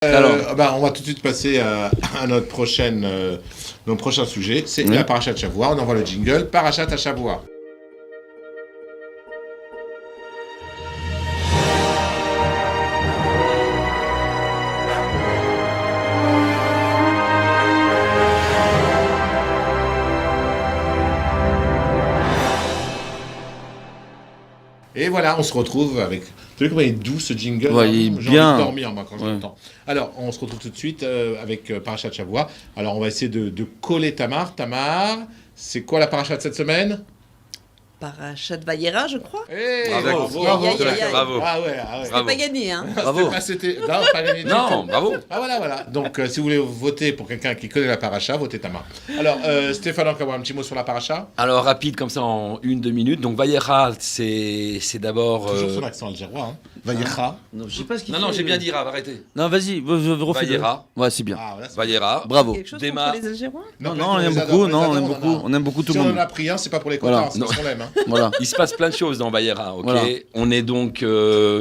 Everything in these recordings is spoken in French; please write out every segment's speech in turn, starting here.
On va tout de suite passer à notre prochain sujet. C'est la Parashat Shavua. On envoie le jingle. Parashat Shavua. Et voilà, on se retrouve avec... Tu vois comment il est doux ce jingle? Ouais, il est J'ai bien. envie de dormir moi quand je l'entends. Alors, on se retrouve tout de suite avec Parashat Shavua. Alors, on va essayer de coller Tamar. Tamar, c'est quoi la Parashat de cette semaine? Parashat Vayera, je crois. Bravo. Ah ouais. C'était pas gagné, hein. Bravo. Non, pas gagné du tout. Non, bravo. Ah voilà. Donc, si vous voulez voter pour quelqu'un qui connaît la Parasha, votez Tamar. Alors, Stéphane, encore un petit mot sur la Parasha? Alors, rapide, comme ça, en 1-2 minutes. Donc, Vayera, c'est d'abord... Toujours son accent algérois, hein. Vayera. Non, je sais pas ce qu'il fait. Non, j'ai bien dit, Rav, arrêtez. Non, vas-y, refais. Vayera. Ouais, c'est bien. Ah, voilà, c'est... Vayera. Bravo. Quelque chose Démarre. contre les Algérois? Non, on aime beaucoup, on aime beaucoup tout Si le on en monde. a pris un, c'est pas pour les quotas, Voilà. c'est parce qu'on l'aime. Hein. Voilà. Il se passe plein de choses dans Vayera, ok. Voilà. On est donc...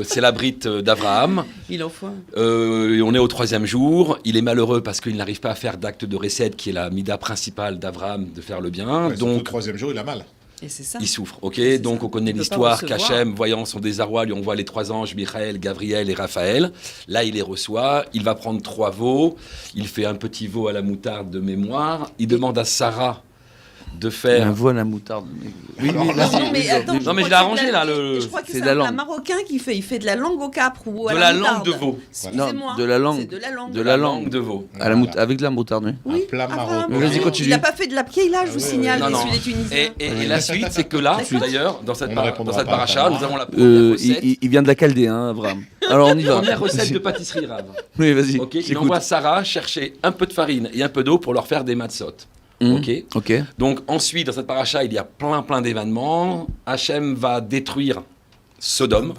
c'est la brite d'Abraham. Il en faut un. On est au 3e jour. Il est malheureux parce qu'il n'arrive pas à faire d'acte de recette, qui est la mida principale d'Abraham, de faire le bien. Ouais, donc, le troisième jour, il a mal. Et c'est ça. il souffre, ok. C'est Donc ça. on connaît Il peut l'histoire pas qu'Hachem, voyant son désarroi, lui envoie les 3 anges, Michael, Gabriel et Raphaël. Là, il les reçoit. Il va prendre 3 veaux. Il fait un petit veau à la moutarde de mémoire. Il demande à Sarah de faire... Un veau à la moutarde. Oui, Alors mais là, vas-y. Non, mais attends, Non, mais je l'ai arrangé, là, le... Je crois que c'est c'est de la un plat langue. marocain qui fait. Il fait de la langue au capre ou à de la la langue moutarde. de veau. Excusez-moi. Non, de la langue. C'est de la langue. De la langue. Langue de veau. À la avec de la moutarde, oui. Oui, Un plat Abraham. marocain. Vas-y, continue. Il n'a pas fait de la là, je vous signale, Non, non. celui des Tunisiens. Et la suite, c'est que là, D'accord. d'ailleurs, dans cette On ne répondra pas à paracha, Tamar. nous avons la première recette. Il vient de la Chaldée, hein, Abraham. Alors on y va. Première recette de pâtisserie, Rav. Oui, vas-y. Ok, il j'écoute. envoie Sarah chercher un peu de farine et un peu d'eau pour leur faire des matzot. Ok. Ok. Donc ensuite, dans cette paracha, il y a plein d'événements. Hachem va détruire Sodome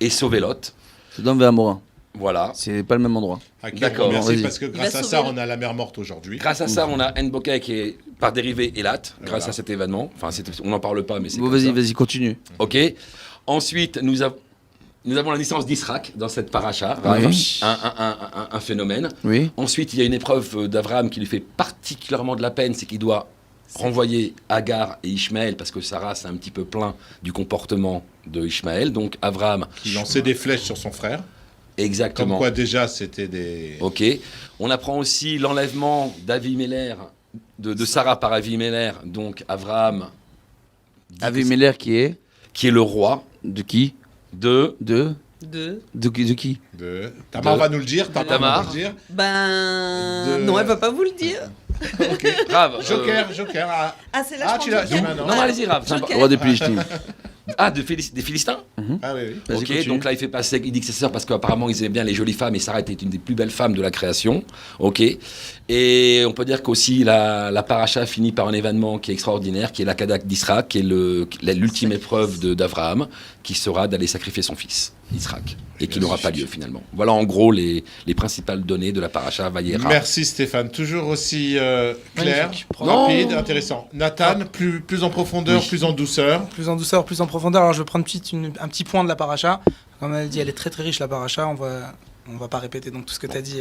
et sauver Lot. Sodome vers Amora. Voilà. C'est pas le même endroit. Ok, D'accord, merci, vas-y. parce que grâce va à sauver ça, le- on a la mer morte aujourd'hui. Grâce à ça, on a Enboka qui est par dérivé Elat, grâce Voilà. à cet événement. Enfin, on n'en parle pas, mais c'est Bon, comme ça. vas-y, continue. Ok. Ensuite, nous avons la naissance d'Israël dans cette paracha. Oui. Un phénomène. Oui. Ensuite, il y a une épreuve d'Abraham qui lui fait particulièrement de la peine, c'est qu'il doit renvoyer Agar et Ishmaël, parce que Sarah s'est un petit peu plaint du comportement de Ishmaël. Donc Abraham, Il lançait des flèches sur son frère. Comme exactement. quoi, déjà, c'était des... Ok. On apprend aussi l'enlèvement d'Aviméler, de Sarah par Aviméler, donc Abraham, Aviméler qui est qui est le roi de qui de... De. de qui Tamar va nous le dire. Tamar va Tamar. nous le dire. Ben. De- Non, elle va pas vous le dire. Ok. Grave. Joker. Ah, Ah, c'est là Ah, je tu pense l'as- Joker. maintenant. Non, allez-y, Rav. Joker. Roi des Philistines. Ah, des Philistins. ah oui. Vas-y, Ok, continue. donc là il fait passer, il dit que c'est ça parce qu'apparemment ils aimaient bien les jolies femmes et Sarah était une des plus belles femmes de la création. Ok, et on peut dire qu'aussi la paracha finit par un événement qui est extraordinaire, qui est la Kadak d'Israël, qui est l'ultime épreuve d'Abraham, qui sera d'aller sacrifier son fils, Isaac, et qui n'aura pas lieu finalement. Voilà en gros les principales données de la paracha Vayera. Merci Stéphane, toujours aussi clair, Magnifique. rapide, intéressant. Nathan, plus en profondeur, Oui. plus en douceur. Plus en douceur, plus en profondeur. Alors je vais prendre un petit point de la paracha. Comme elle dit, elle est très très riche la paracha. On va pas répéter donc tout ce que tu as dit,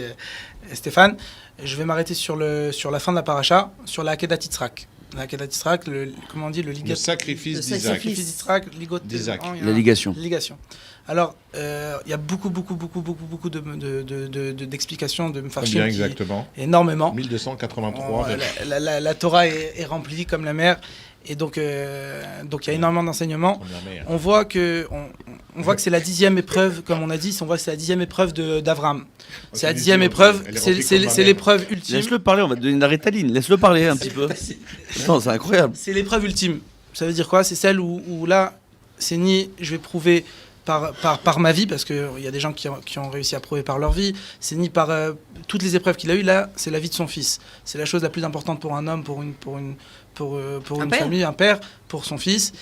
Stéphane. Je vais m'arrêter sur la fin de la paracha, sur la Akedat Yitzhak. La Akedat Yitzhak, comment on dit, le Le ligat. sacrifice Le d'Isaac. sacrifice. Sacrifice d'Yitzhak, ligot D'Isaac. La ligation. Ligation. Alors, il y a beaucoup d'explications de Combien Mefarshim, exactement énormément. 1283. La Torah est remplie comme la mer, et donc il y a énormément d'enseignements. On voit que c'est la 10e épreuve, comme on a dit. On voit que c'est la 10e épreuve d'Abraham. C'est la 10e épreuve. Elle est remplie comme C'est ma mère. l'épreuve ultime. Laisse-le parler, on va te donner de la rétaline. Laisse-le parler un petit peu. Attends, c'est incroyable. C'est l'épreuve ultime. Ça veut dire quoi? C'est celle où là, c'est ni je vais prouver par ma vie, parce qu'il y a des gens qui ont réussi à prouver par leur vie, c'est ni par toutes les épreuves qu'il a eues. Là, c'est la vie de son fils. C'est la chose la plus importante pour un homme, pour une père. famille, un père, pour son fils.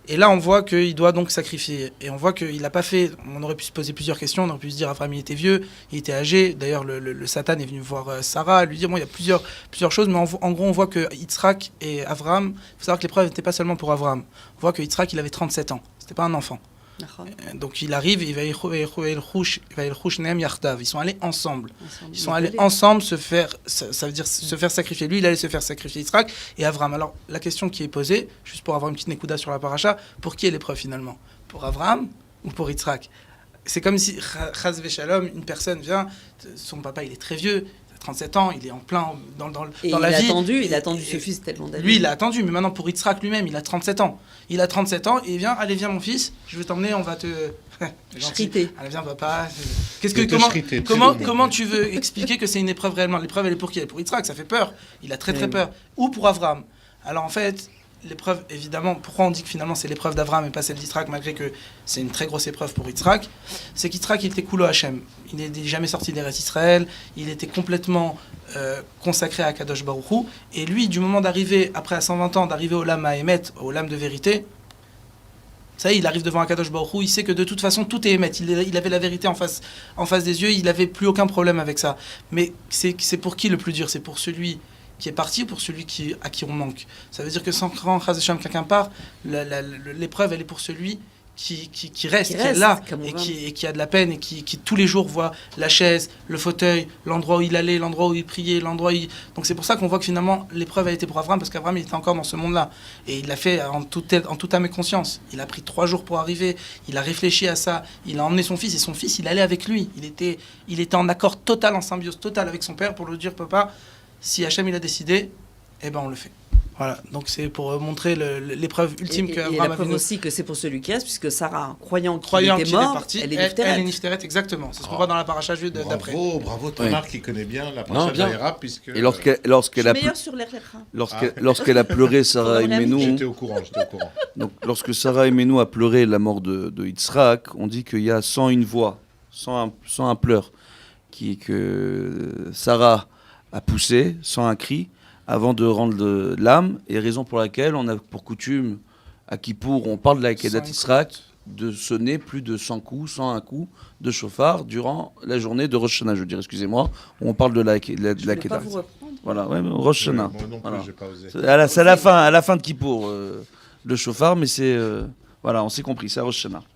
Et là, on voit qu'il doit donc sacrifier. Et on voit qu'il n'a pas fait... On aurait pu se poser plusieurs questions. On aurait pu se dire, Abraham, il était vieux, il était âgé. D'ailleurs, le Satan est venu voir Sarah, lui dire, bon, il y a plusieurs choses. Mais en gros, on voit que Yitzhak et Abraham... Il faut savoir que l'épreuve n'était pas seulement pour Abraham. On voit que Yitzhak, il avait 37 ans. C'était pas un enfant. Donc il arrive, ils sont allés ensemble. Ils sont allés ensemble ça veut dire se faire sacrifier. Lui, il allait se faire sacrifier Yitzhak et Avram. Alors la question qui est posée, juste pour avoir une petite nekouda sur la paracha, pour qui est l'épreuve finalement? Pour Avram ou pour Yitzhak? C'est comme si, chas v'shalom, une personne vient, son papa il est très vieux, il a 37 ans, il est en plein dans la vie. Il a attendu ce fils tellement d'années. Lui, il a attendu, mais maintenant pour Yitzhak lui-même, il a 37 ans. Il a 37 ans et il vient, allez viens mon fils, je vais t'emmener, on va te... Shriter. Allez viens papa. Comment tu veux expliquer que c'est une épreuve réellement? L'épreuve elle est pour qui? Elle est pour Yitzhak, ça fait peur. Il a très peur. Ou pour Avram. Alors en fait... L'épreuve, évidemment, pourquoi on dit que finalement c'est l'épreuve d'Avram et pas celle d'Yitzhak, malgré que c'est une très grosse épreuve pour Yitzhak, c'est qu'Yitzhak il était Kulo Hashem. Il n'est jamais sorti des restes d'Israël, il était complètement consacré à Kadosh Baruch Hu, et lui, du moment d'arriver, après à 120 ans, d'arriver au Lam Emet, au Lam de vérité, ça y est, il arrive devant Kadosh Baruch Hu, il sait que de toute façon tout est Emet, il avait la vérité en face des yeux, il n'avait plus aucun problème avec ça. Mais c'est pour qui le plus dur? C'est pour celui qui est parti ou pour celui à qui on manque. Ça veut dire que sans quand quelqu'un part, l'épreuve elle est pour celui qui reste, qui est là et qui a de la peine et qui tous les jours voit la chaise, le fauteuil, l'endroit où il allait, l'endroit où il priait, Donc c'est pour ça qu'on voit que finalement l'épreuve a été pour Avram, parce qu'Avram il était encore dans ce monde-là et il l'a fait en toute âme et conscience. Il a pris 3 jours pour arriver, il a réfléchi à ça, il a emmené son fils et son fils il allait avec lui. Il était en accord total, en symbiose totale avec son père pour lui dire papa, si Hachem il a décidé, eh ben on le fait. Voilà, donc c'est pour montrer l'épreuve ultime que Abraham a vu. Et la preuve aussi que c'est pour celui qui reste, puisque Sarah, croyant qu'il était mort, parti, elle est Nifteret, exactement. C'est ce qu'on voit dans la paracha d'après. Bravo Tamar qui connaît bien la paracha de Vaïra, puisque... Et lorsqu'elle a lorsqu'elle a pleuré Sarah Imenou, j'étais au courant. Donc lorsque Sarah Imenou a pleuré la mort de Yitzhak, on dit qu'il y a 101 voix, 101 pleurs que Sarah a poussé sans un cri avant de rendre l'âme, et raison pour laquelle on a pour coutume à Kippour, on parle de la Kedat Yitzhak, de sonner plus de 101 coups de chauffard durant la journée de Rosh Hashanah, je veux dire, excusez-moi, où on parle de la Kedat. Voilà, ouais, Rosh Hashanah. Moi non plus, voilà. J'ai pas osé. C'est à la fin de Kippour, le chauffard, mais c'est... voilà, on s'est compris, c'est à Rosh Hashanah.